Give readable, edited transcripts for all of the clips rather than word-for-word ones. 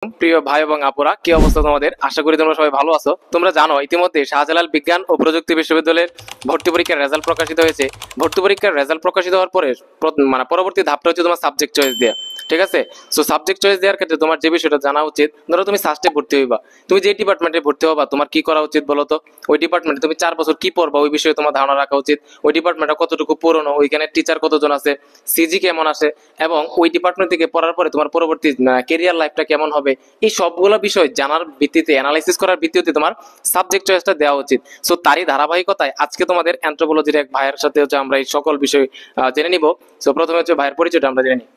প্রিয় ভাই এবং আপুরা, কি অবস্থা তোমাদের? আশা করি তোমরা সবাই ভালো আছো। তোমরা জানো ইতিমধ্যে শাহজালাল বিজ্ঞান ও প্রযুক্তি বিশ্ববিদ্যালয়ের ভর্তি পরীক্ষার রেজাল্ট প্রকাশিত হয়েছে। ভর্তি পরীক্ষার রেজাল্ট প্রকাশিত হওয়ার পরে পরবর্তী ধাপটা হচ্ছে তোমার সাবজেক্ট চয়েস দেওয়া। ঠিক আছে? সো সাবজেক্ট চয়েস দেওয়ার ক্ষেত্রে তোমার যে বিষয়টা জানা উচিত, ধরো তুমি সাস্টে ভর্তি হইবা, তুমি যে ডিপার্টমেন্টে ভর্তি হবা তোমার কি করা উচিত বলো তো? ওই ডিপার্টমেন্টে তুমি 4 বছর কি পড়বা ওই বিষয়ে তোমার ধারণা রাখা উচিত। ওই ডিপার্টমেন্টটা কতটুকু পুরনো, ওইখানে টিচার কতজন আছে, সিজি কেমন আসে, এবং ওই ডিপার্টমেন্ট থেকে পড়ার পরে তোমার পরবর্তী কেরিয়ার লাইফটা কেমন হবে, এই সবগুলো বিষয় জানার ভিত্তিতে, অ্যানালাইসিস করার ভিত্তিতে তোমার সাবজেক্ট চয়েসটা দেওয়া উচিত। সো তারই ধারাবাহিকতায় আজকে তোমাদের অ্যানথ্রোপোলজির এক ভাইয়ের সাথে হচ্ছে আমরা এই সকল বিষয় জেনে নিব। সো প্রথমে হচ্ছে ভাইয়ের পরিচয়টা আমরা জেনে নিই।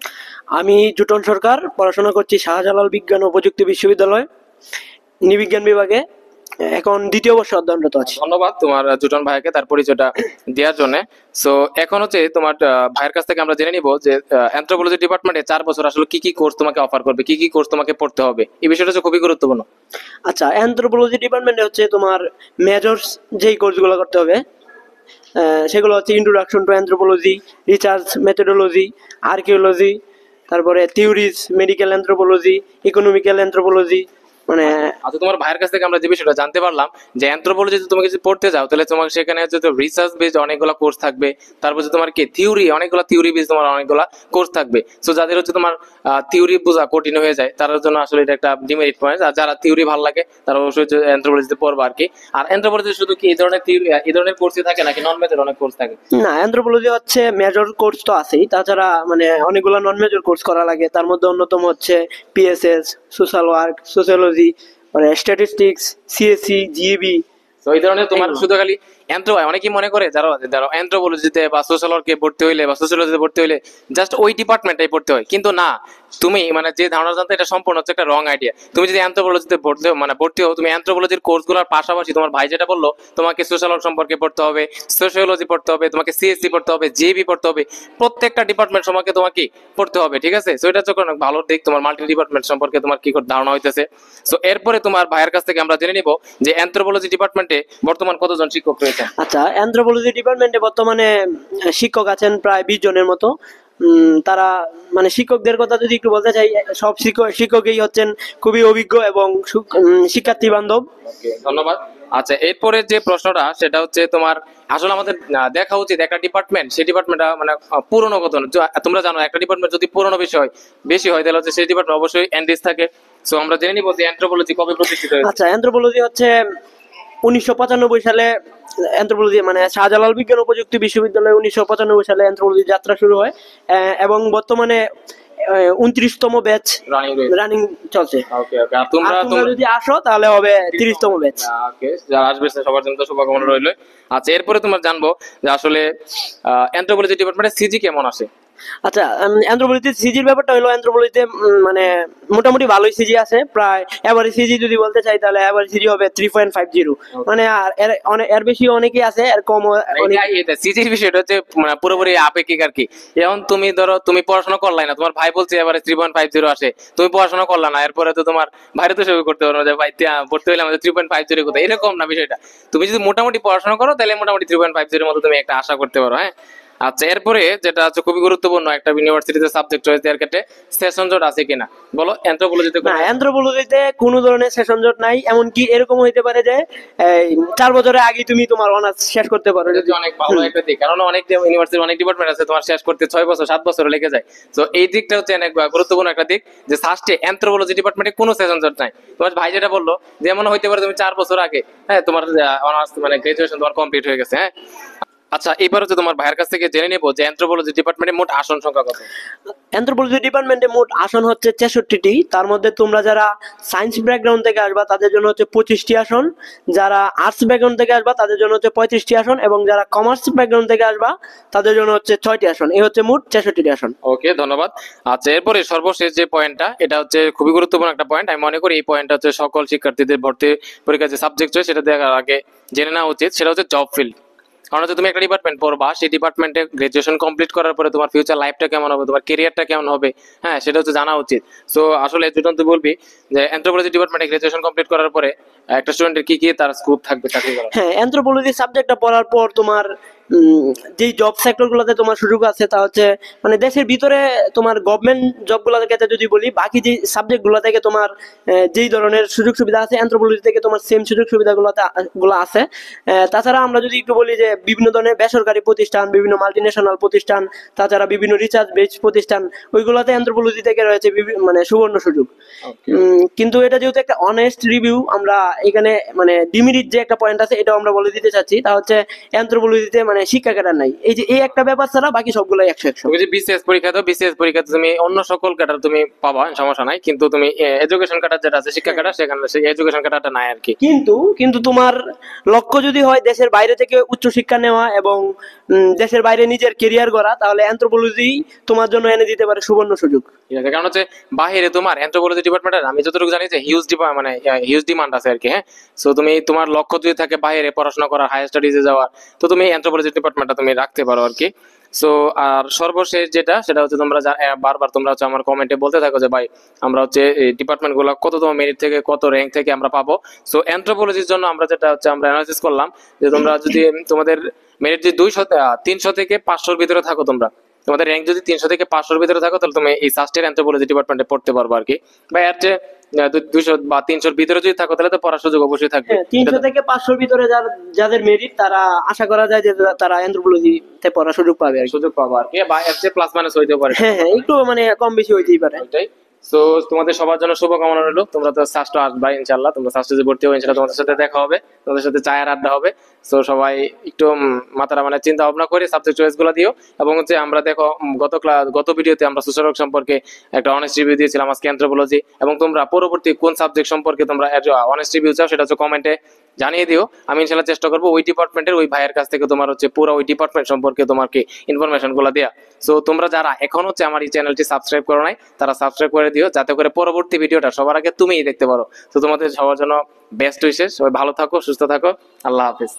আমি জুটন সরকার, পড়াশোনা করছি শাহজালাল বিজ্ঞান ও প্রযুক্তি বিশ্ববিদ্যালয় নৃবিজ্ঞান বিভাগে। এখন দ্বিতীয় বর্ষে অধ্যয়নরত আছি। ধন্যবাদ তোমার জুটন ভাইকে তার পরিচয়টা দেওয়ার জন্য। সো এখন হচ্ছে তোমার ভাইয়ের কাছ থেকে আমরা জেনে নিব যে অ্যানথ্রোপোলজি ডিপার্টমেন্টে 4 বছর আসলে কি কি কোর্স তোমাকে অফার করবে, কি কি কোর্স তোমাকে পড়তে হবে, এই বিষয়টা হচ্ছে খুবই গুরুত্বপূর্ণ। আচ্ছা, অ্যানথ্রোপোলজি ডিপার্টমেন্টে হচ্ছে তোমার মেজর্স যেই কোর্সগুলো করতে হবে সেগুলো হচ্ছে introduction to anthropology, research methodology, archaeology, তারপরে theories, medical anthropology, economical anthropology. মানে আচ্ছা, তোমার ভাইয়ের কাছ থেকে আমরা যে বিষয়টা জানতে পারলাম যে অ্যানথ্রোপোলজি যদি তুমি কিছু পড়তে যাও তাহলে তোমার সেখানে হচ্ছে রিসার্চ বেসড অনেকগুলো কোর্স থাকবে, তারপর হচ্ছে তোমার কি থিওরি, অনেকগুলো থিওরি বেসড তোমার অনেকগুলো কোর্স থাকবে। সো যাদের হচ্ছে তোমার থিওরি বোঝা কঠিন হয়ে যায় তার জন্য আসলে এটা একটা ডিমেরিট পয়েন্ট। আর যারা থিওরি ভালো লাগে তারা অবশ্যই অ্যানথ্রোপোলজিতে পড়বে আর কি। আর অ্যানথ্রোপোলজি শুধু কি এই ধরনের থিওরি, এই ধরনের কোর্সই থাকে নাকি নন মেজর অনেক কোর্স থাকে? না, অ্যানথ্রোপোলজি হচ্ছে মেজর কোর্স তো আছেই, তাছাড়া মানে অনেকগুলো নন মেজর কোর্স করা লাগে। তার মধ্যে অন্যতম হচ্ছে পিএসএস, সোশ্যাল ওয়ার্ক, সোশিওলজি, মানে স্ট্যাটিস্টিক্স, সিএসসি, জিইবি। তো এই ধরনের তোমার শুধু খালি অনেকেই মনে করে যারা যারা অ্যানথ্রোপোলজিতে বা সোশ্যাল ওয়ার্কে ভর্তি হইলে বা সোশিওলজিতে ভর্তি হইলে জাস্ট ওই ডিপার্টমেন্টটাই পড়তে হয়, কিন্তু না, তুমি মানে যে ধারণা জানতে এটা সম্পূর্ণ হচ্ছে একটা রং আইডিয়া। তুমি যদি অ্যানথ্রোপোলজিতে ভর্তি হও, তুমি অ্যানথ্রোপোলজির কোর্সগুলোর পাশাপাশি তোমার ভাই যেটা বললো তোমাকে সোশ্যাল ওয়ার্ক সম্পর্কে পড়তে হবে, সোশিওলজি পড়তে হবে, তোমাকে সিএসসি পড়তে হবে, জিবি পড়তে হবে, প্রত্যেকটা ডিপার্টমেন্ট সম্পর্কে তোমাকে পড়তে হবে। ঠিক আছে? সো এটা হচ্ছে অনেক ভালো দিক, তোমার মাল্টি ডিপার্টমেন্ট সম্পর্কে তোমার কি ধারণা হইতেছে। সো এরপরে তোমার ভাইয়ের কাছ থেকে আমরা জেনে নিব যে অ্যানথ্রোপোলজি ডিপার্টমেন্টে বর্তমান কতজন শিক্ষক রয়েছে। আচ্ছা, অ্যানথ্রোপোলজি ডিপার্টমেন্টে বর্তমানে শিক্ষক আছেন প্রায় 20 জনের মতো। তারা মানে শিক্ষকদের কথা যদি একটু বলতে চাই, সব শিক্ষকই হচ্ছেন খুবই অভিজ্ঞ এবং শিক্ষার্থী বান্ধব। ধন্যবাদ। আচ্ছা, এরপরে যে প্রশ্নটা সেটা হচ্ছে তোমার আসলে আমাদের দেখা উচিত একটা ডিপার্টমেন্ট, সেই ডিপার্টমেন্টটা মানে পুরনো কত। তোমরা জানো একটা ডিপার্টমেন্ট যদি পুরনো বেশি হয় তাহলে হচ্ছে সেই ডিপার্টমেন্ট অবশ্যই এনডিস থাকে। সো আমরা জেনে নিব যে অ্যানথ্রোপোলজি কবে প্রতিষ্ঠিত হয়েছে। আচ্ছা, অ্যানথ্রোপোলজি হচ্ছে 1995 সালে অ্যানথ্রোপোলজি মানে শাহজালাল বিজ্ঞান ও প্রযুক্তি বিশ্ববিদ্যালয়ে 1995 সালে অ্যানথ্রোপোলজি যাত্রা শুরু হয় এবং বর্তমানে 29তম ব্যাচ রানিং চলছে। ওকে ওকে, আর তোমরা যদি আসো তাহলে হবে 30তম ব্যাচ। ওকে, যারা আসবে সবার জন্য শুভকামনা রইল। আচ্ছা, এরপরে তোমরা জানবো যে আসলে অ্যানথ্রোপোলজি ডিপার্টমেন্টে সিজি কেমন আসে। আচ্ছা, অ্যানথ্রোপোলজিতে সিজির ব্যাপারটা হলো অ্যানথ্রোপোলজিতে মানে মোটামুটি ভালোই সিজি আছে। প্রায় এভারেজ সিজি যদি বলতে চাই তাহলে এভারেজ সিজি হবে 3.50। মানে এর বেশি অনেকেই আছে, এর কম সিজির বিষয়টা হচ্ছে মানে পুরোপুরি আপেক্ষিক আর কি। এখন তুমি ধরো তুমি পড়াশোনা করলাই না, তোমার ভাই বলছে এবারে 3.50 আসে, তুমি পড়াশোনা করলা না, এরপরে তো তোমার ভাইরে তো সবই করতে পারো যে ভাই পড়তে হলে আমাদের 3.50 কোথায়, এরকম না বিষয়টা। তুমি যদি মোটামুটি পড়াশোনা করো তাহলে মোটামুটি 3.50 মতো তুমি একটা আশা করতে পারো। হ্যাঁ, আচ্ছা, এরপরে যেটা হচ্ছে খুবই গুরুত্বপূর্ণ একটা ইউনিভার্সিটিতে সাবজেক্ট চয়েস দেওয়ার ক্ষেত্রে সেশন জট আছে কিনা বলো। অ্যানথ্রোপোলজিতে না, অ্যানথ্রোপোলজিতে কোনো ধরনের সেশন জট নাই। এমনকি এরকম হইতে পারে যে 4 বছরের আগে তুমি তোমার অনার্স শেষ করতে পারো। যদি অনেক ভালো একটা দিক, কারণ অনেক ইউনিভার্সিটির অনেক ডিপার্টমেন্ট আছে তোমার শেষ করতে 6 বছর 7 বছর লেগে যায়। তো এই দিকটা হচ্ছে অনেক গুরুত্বপূর্ণ একটা দিক যে ফার্স্টে অ্যানথ্রোপোলজি ডিপার্টমেন্টে কোনো সেশন জট নাই। তোমার ভাই যেটা বললো যেমন হইতে পারে তুমি 4 বছর আগে হ্যাঁ তোমার অনার্স মানে গ্রাজুয়েশন তোমার কমপ্লিট হয়ে গেছে। হ্যাঁ, আচ্ছা, এবার হচ্ছে তোমার ভাইয়ের কাছ থেকে জেনে নেবো যে অ্যানথ্রোপোলজি ডিপার্টমেন্টে মোট আসন সংখ্যা কত। অ্যানথ্রোপোলজি ডিপার্টমেন্টে মোট আসন হচ্ছে 66টি। তার মধ্যে তোমরা যারা সায়েন্স ব্যাকগ্রাউন্ড থেকে আসবা তাদের জন্য হচ্ছে 25টি আসন, যারা আর্টস ব্যাকগ্রাউন্ড থেকে আসবা তাদের জন্য হচ্ছে 35টি আসন, এবং যারা কমার্স ব্যাকগ্রাউন্ড থেকে আসবা তাদের জন্য হচ্ছে 6টি আসন। এই হচ্ছে মোট 66টি আসন। ওকে, ধন্যবাদ। আচ্ছা, এরপরে সর্বশেষ যে পয়েন্টটা, এটা হচ্ছে খুবই গুরুত্বপূর্ণ একটা পয়েন্ট। আমি মনে করি এই পয়েন্টটা হচ্ছে সকল শিক্ষার্থীদের ভর্তি পরীক্ষার যে সাবজেক্ট হয় সেটা দেখার আগে জেনে নেওয়া উচিত। সেটা হচ্ছে জব ফিল্ড। কারণ হচ্ছে তুমি একটা ডিপার্টমেন্ট পড়বা, সেই ডিপার্টমেন্টে গ্রাজুয়েশন কমপ্লিট করার পরে তোমার ফিউচার লাইফটা কেমন হবে, তোমার কেরিয়ারটা কেমন হবে, হ্যাঁ সেটা হচ্ছে জানা উচিত। সো আসলে যেটা তুই বলবি যে অ্যানথ্রোপোলজি ডিপার্টমেন্টে গ্রাজুয়েশন কমপ্লিট করার পরে একটা স্টুডেন্টের কি কি তার স্কোপ থাকবে চাকরি করার। হ্যাঁ, অ্যানথ্রোপোলজি সাবজেক্টটা পড়ার পর তোমার যেই জব সেক্টর গুলোতে তোমার সুযোগ আছে তা হচ্ছে মানে দেশের ভিতরে তোমার গভর্নমেন্ট জব গুলোর ক্ষেত্রে যদি বলি, বাকি যে সাবজেক্ট গুলো থেকে তোমার যেই ধরনের সুযোগ সুবিধা আছে অ্যানথ্রোপোলজি থেকে তোমার সেম সুযোগ সুবিধা গুলো আছে। তাছাড়া আমরা যদি একটু বলি যে বিভিন্ন ধরনের বেসরকারি প্রতিষ্ঠান, বিভিন্ন মাল্টিন্যাশনাল প্রতিষ্ঠান, তাছাড়া বিভিন্ন রিসার্চ বেস প্রতিষ্ঠান, ওইগুলোতে অ্যানথ্রোপোলজি থেকে রয়েছে মানে সুবর্ণ সুযোগ। কিন্তু এটা যেহেতু একটা অনেস্ট রিভিউ, আমরা এখানে মানে ডিমেরিট যে একটা পয়েন্ট আছে এটাও আমরা বলে দিতে চাচ্ছি, তা হচ্ছে অ্যানথ্রোপোলজিতে মানে শিক্ষা ক্যাডার নাই। এই যে এই একটা ব্যাপার ছাড়া বাকি সবগুলাই 100-100। তুমি যে বিসিএস পরীক্ষা দাও, বিসিএস পরীক্ষাতে তুমি অন্য সকল ক্যাডার তুমি পাবা, সমস্যা নাই, কিন্তু তুমি এডুকেশন ক্যাডার যেটা আছে, শিক্ষা ক্যাডার, সেখানে সেই এডুকেশন ক্যাডারটা নাই আর কি। কিন্তু তোমার লক্ষ্য যদি হয় দেশের বাইরে থেকে উচ্চশিক্ষা নেওয়া এবং দেশের বাইরে নিজের কেরিয়ার গড়া, তাহলে অ্যানথ্রোপোলজি তোমার জন্য এনে দিতে পারে সুবর্ণ সুযোগ। ঠিক আছে, কারণ হচ্ছে বাইরে তোমার অ্যানথ্রোপোলজি ডিপার্টমেন্টের আমি যতটুকু জানি যে হিউজ ডিমান্ড আছে আর কি। হ্যাঁ, সো তুমি তোমার লক্ষ্য যদি থাকে বাইরে পড়াশোনা করার, হায়ার স্টাডিজে যাওয়ার, তো তুমি অ্যানথ্রোপোলজি ডিপার্টমেন্টটা তুমি রাখতে পারো আর কি। সো আর সর্বশেষ যেটা, সেটা হচ্ছে তোমরা বারবার তোমরা হচ্ছে আমার কমেন্টে বলতে থাকো যে ভাই আমরা হচ্ছে ডিপার্টমেন্ট গুলো কততম মেরিট থেকে কত র্যাঙ্ক থেকে আমরা পাবো। সো অ্যানথ্রোপোলজির জন্য আমরা যেটা হচ্ছে আমরা অ্যানালাইসিস করলাম যে তোমরা যদি তোমাদের মেরিট যদি 300 থেকে 500-র ভিতরে থাকো, তোমাদের র্যাঙ্ক যদি 300 থেকে 500-র ভিতরে থাকো, তাহলে তুমি এই সাস্টের অ্যানথ্রোপোলজি ডিপার্টমেন্টে পড়তে পারবো আর কি। বা এর চেয়ে 200 বা 300-র ভিতরে যদি থাকো, তাহলে তো পড়ার সুযোগ অবশ্যই থাকবে। 300 থেকে 500-র ভিতরে যাদের মেরিট, তারা আশা করা যায় যে তারা অ্যানথ্রোপোলজিতে পড়ার সুযোগ পাবে আর কি। সুযোগ পাবো আর কি, বা এর চেয়ে প্লাস মাইনাস হইতেও পারে। হ্যাঁ, একটু মানে কম বেশি হইতেই পারে। ওইটাই। সো তোমাদের সবার জন্য শুভকামনা রইলো। তোমরা তো সাস্ট আসবা ইনশাল্লাহ, তোমরা সাস্টে যে ভর্তি হবে ইনশাল্লাহ তোমাদের সাথে দেখা হবে, তোমাদের সাথে চায়ের আড্ডা হবে। সো সবাই একটু মাথাটা মানে চিন্তা ভাবনা করে সাবজেক্ট চয়েস গুলো দিও। এবং হচ্ছে আমরা দেখো গত ভিডিওতে আমরা সোশ্যাল ওয়ার্ক সম্পর্কে একটা অনেস্ট রিভিউ দিয়েছিলাম, আজকে অ্যানথ্রোপোলজি। এবং তোমরা পরবর্তী কোন সাবজেক্ট সম্পর্কে তোমরা অনেস্ট রিভিউ চাও, সেটা হচ্ছে কমেন্টে জানিয়ে দিও। আমি ইনশাল্লাহ চেষ্টা করবো ওই ডিপার্টমেন্টের ওই ভাইয়ের কাছ থেকে তোমার হচ্ছে পুরো ওই ডিপার্টমেন্ট সম্পর্কে তোমাকে ইনফরমেশন গুলো দেয়া। সো তোমরা যারা এখন হচ্ছে আমার এই চ্যানেলটি সাবস্ক্রাইব করো নাই, তারা সাবস্ক্রাইব করে দিও, যাতে করে পরবর্তী ভিডিওটা সবার আগে তুমিই দেখতে পারো। তো তোমাদের সবার জন্য বেস্ট উইশেস, সবাই ভালো থাকো, সুস্থ থাকো, আল্লাহ হাফিজ।